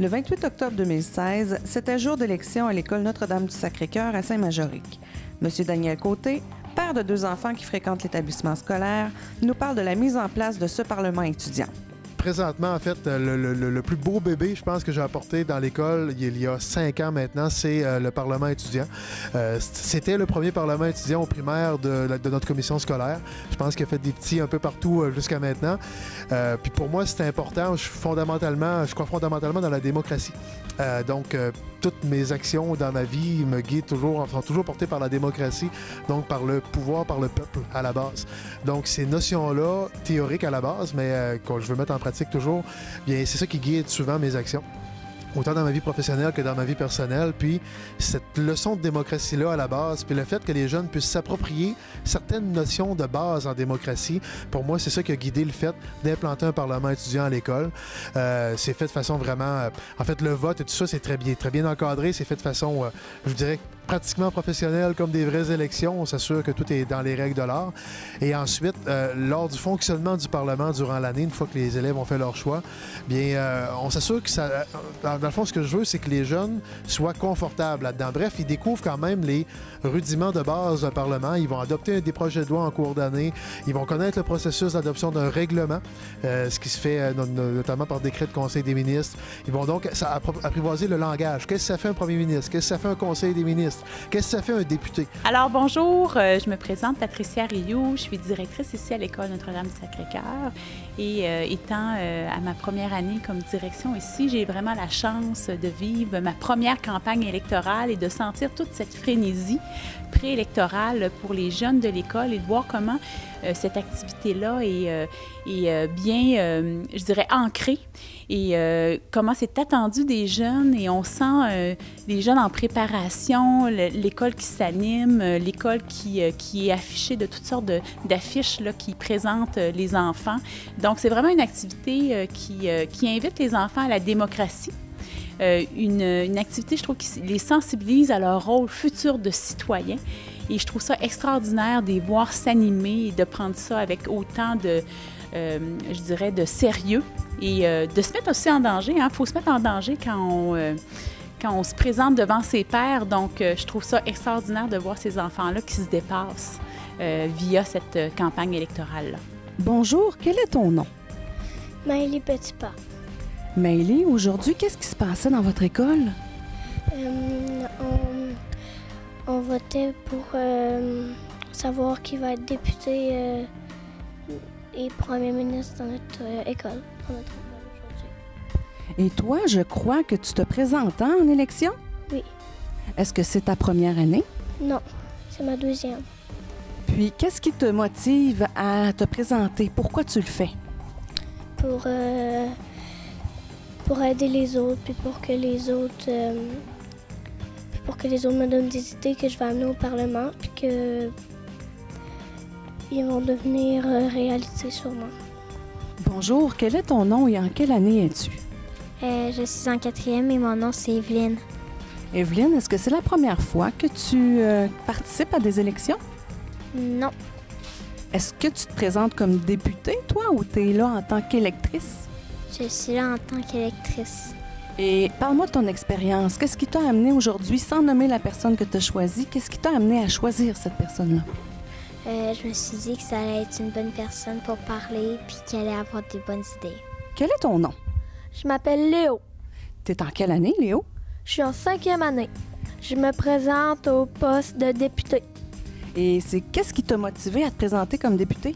Le 28 octobre 2016, c'était jour d'élection à l'école Notre-Dame du Sacré-Cœur à Saint-Majorique. Monsieur Daniel Côté, père de 2 enfants qui fréquentent l'établissement scolaire, nous parle de la mise en place de ce Parlement étudiant. Présentement, en fait, le plus beau bébé, je pense, que j'ai apporté dans l'école il y a 5 ans maintenant, c'est le Parlement étudiant. C'était le premier Parlement étudiant au primaire de notre commission scolaire. Je pense qu'il a fait des petits un peu partout jusqu'à maintenant. Puis pour moi, c'est important. Je crois fondamentalement dans la démocratie. Donc, toutes mes actions dans ma vie me guident toujours, sont toujours portées par la démocratie, donc par le pouvoir, par le peuple à la base. Donc, ces notions-là, théoriques à la base, mais que je veux mettre en pratique toujours, bien, c'est ça qui guide souvent mes actions, autant dans ma vie professionnelle que dans ma vie personnelle. Puis cette leçon de démocratie-là à la base, puis le fait que les jeunes puissent s'approprier certaines notions de base en démocratie, pour moi, c'est ça qui a guidé le fait d'implanter un Parlement étudiant à l'école. C'est fait de façon vraiment... en fait, le vote et tout ça, c'est très bien encadré. C'est fait de façon, je dirais, pratiquement professionnelle, comme des vraies élections. On s'assure que tout est dans les règles de l'art. Et ensuite, lors du fonctionnement du Parlement durant l'année, une fois que les élèves ont fait leur choix, bien, on s'assure que ça... Dans le fond, ce que je veux, c'est que les jeunes soient confortables là-dedans. Bref, ils découvrent quand même les rudiments de base d'un Parlement. Ils vont adopter des projets de loi en cours d'année. Ils vont connaître le processus d'adoption d'un règlement, ce qui se fait notamment par décret de Conseil des ministres. Ils vont donc apprivoiser le langage. Qu'est-ce que ça fait un premier ministre? Qu'est-ce que ça fait un Conseil des ministres? Qu'est-ce que ça fait un député? Alors, bonjour, je me présente Patricia Rioux, je suis directrice ici à l'École Notre-Dame du Sacré-Cœur et étant à ma première année comme direction ici, j'ai vraiment la chance de vivre ma première campagne électorale et de sentir toute cette frénésie préélectorale pour les jeunes de l'école et de voir comment cette activité-là est bien, je dirais, ancrée et comment c'est attendu des jeunes et on sent les jeunes en préparation, l'école qui s'anime, l'école qui est affichée de toutes sortes d'affiches là, qui présentent les enfants. Donc, c'est vraiment une activité qui invite les enfants à la démocratie. Une activité, je trouve, qui les sensibilise à leur rôle futur de citoyen. Et je trouve ça extraordinaire de les voir s'animer et de prendre ça avec autant de, je dirais, de sérieux et de se mettre aussi en danger. Il faut se mettre en danger quand on se présente devant ses pairs. Donc, je trouve ça extraordinaire de voir ces enfants-là qui se dépassent via cette campagne électorale-là. Bonjour, quel est ton nom? Maëlie Petitpas. Maëlie, aujourd'hui, qu'est-ce qui se passait dans votre école? On votait pour savoir qui va être député et premier ministre dans notre école, dans notre école aujourd'hui. Et toi, je crois que tu te présentes en élection? Oui. Est-ce que c'est ta première année? Non, c'est ma 2e. Puis, qu'est-ce qui te motive à te présenter? Pourquoi tu le fais? Pour aider les autres, puis pour que les autres me donnent des idées que je vais amener au Parlement, puis que ils vont devenir réalité sûrement. Bonjour, quel est ton nom et en quelle année es-tu? Je suis en 4e et mon nom c'est Evelyne. Evelyne, est-ce que c'est la première fois que tu participes à des élections? Non. Est-ce que tu te présentes comme députée, toi, ou tu es là en tant qu'électrice? Je suis là en tant qu'électrice. Et parle-moi de ton expérience. Qu'est-ce qui t'a amené aujourd'hui, sans nommer la personne que tu as choisie, qu'est-ce qui t'a amené à choisir cette personne-là? Je me suis dit que ça allait être une bonne personne pour parler puis qu'elle allait avoir des bonnes idées. Quel est ton nom? Je m'appelle Léo. T'es en quelle année, Léo? Je suis en 5e année. Je me présente au poste de député. Et qu'est-ce qui t'a motivé à te présenter comme député?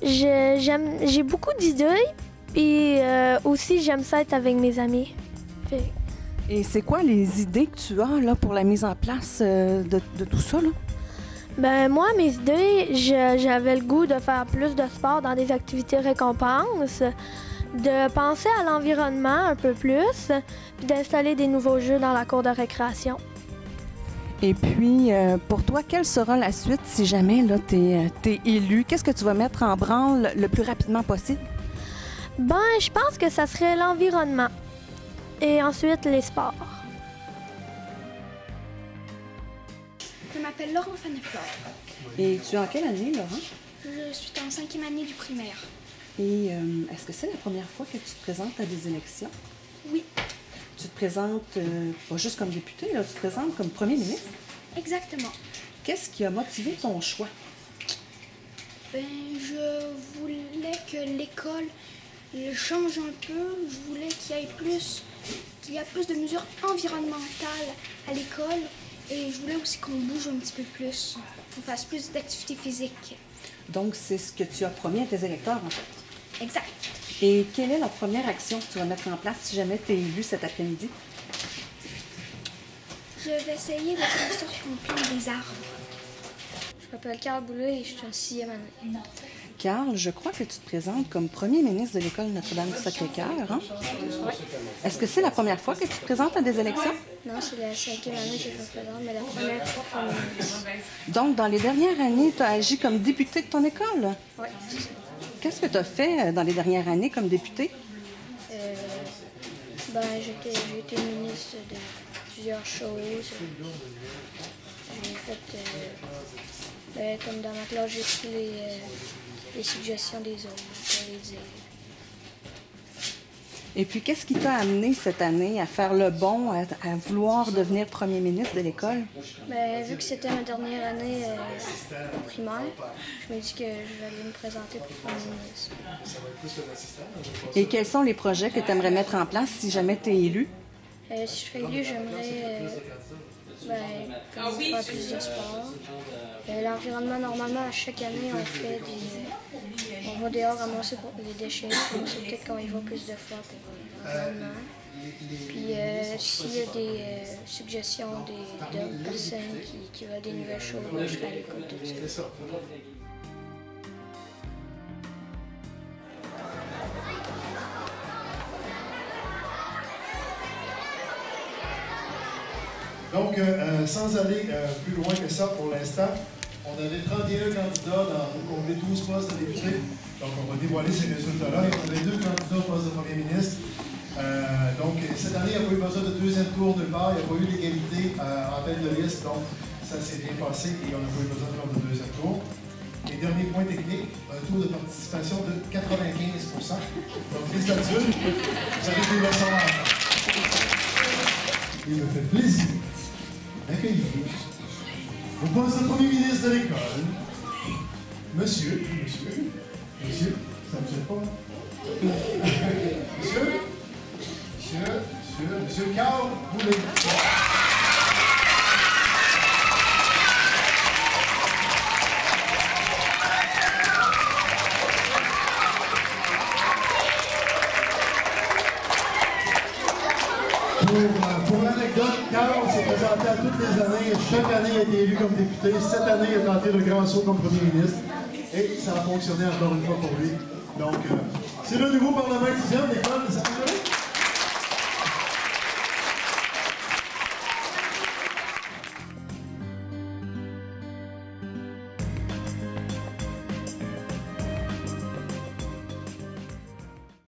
J'ai beaucoup d'idées, puis aussi j'aime ça être avec mes amis. Et c'est quoi les idées que tu as là, pour la mise en place de tout ça, là? Ben moi, mes idées, j'avais le goût de faire plus de sport dans des activités récompenses, de penser à l'environnement un peu plus, puis d'installer des nouveaux jeux dans la cour de récréation. Et puis, pour toi, quelle sera la suite si jamais t'es élu? Qu'est-ce que tu vas mettre en branle le plus rapidement possible? Ben, je pense que ça serait l'environnement et ensuite les sports. Je m'appelle Laurent Faneflore. Et tu es en quelle année, Laurent? Je suis en 5e année du primaire. Et est-ce que c'est la première fois que tu te présentes à des élections? Oui, Tu te présentes pas juste comme député, là, tu te présentes comme premier ministre. exactement. Qu'est-ce qui a motivé ton choix? Ben, je voulais que l'école change un peu. Je voulais qu'il y ait plus de mesures environnementales à l'école. Et je voulais aussi qu'on bouge un petit peu plus, qu'on fasse plus d'activités physiques. Donc, c'est ce que tu as promis à tes électeurs, en fait. Exact. Et quelle est la première action que tu vas mettre en place si jamais tu es élu cet après-midi? Je vais essayer de faire en sorte qu'on plante des arbres. Je m'appelle Carl Boulet et je suis en 6e année. Carl, je crois que tu te présentes comme premier ministre de l'École Notre-Dame du Sacré-Cœur, hein? Oui. Est-ce que c'est la première fois que tu te présentes à des élections? Non, c'est la 5e année que je me présente, mais la première fois comme ministre. Donc, dans les dernières années, tu as agi comme député de ton école. Oui, c'est ça. Qu'est-ce que tu as fait dans les dernières années comme député? J'ai été ministre de plusieurs choses. J'ai fait, comme dans ma classe, j'ai pris les suggestions des autres pour les dire. Et puis, qu'est-ce qui t'a amené cette année à faire le bon, à vouloir devenir premier ministre de l'école? Vu que c'était ma dernière année au primaire, je me dis que je vais aller me présenter pour premier ministre. Et quels sont les projets que tu aimerais mettre en place si jamais tu es élu? Si je serais élu, j'aimerais faire plus de sport. L'environnement, normalement, à chaque année, on va dehors ramasser pour les déchets. C'est peut-être qu'on y va plus de fois pour l'environnement. Puis s'il y a des suggestions de personnes qui veulent des nouvelles choses, je serai à l'écoute de ça. Donc, sans aller plus loin que ça pour l'instant, on avait 31 candidats pour combler 12 postes de députés. Donc, on va dévoiler ces résultats-là. Et on avait 2 candidats au poste de premier ministre. Donc, cette année, il n'y a pas eu besoin de deuxième tour de part. Il n'y a pas eu d'égalité en tête de liste. Donc, ça s'est bien passé et on n'a pas eu besoin de faire de deuxième tour. Et dernier point technique, un taux de participation de 95%. Donc, félicitations. Vous avez des leçons à faire. Il me fait plaisir d'accueillir au poste de premier ministre de l'école, monsieur, ça ne me gêne pas. Monsieur Carl Boulet. Pour l'anecdote, Carl s'est présenté à toutes les années. Chaque année, il a été élu comme député. Cette année, il a tenté le grand saut comme premier ministre. Et ça a fonctionné encore une fois pour lui. Donc, c'est le nouveau Parlement étudiant de l'École de Saint-Jean.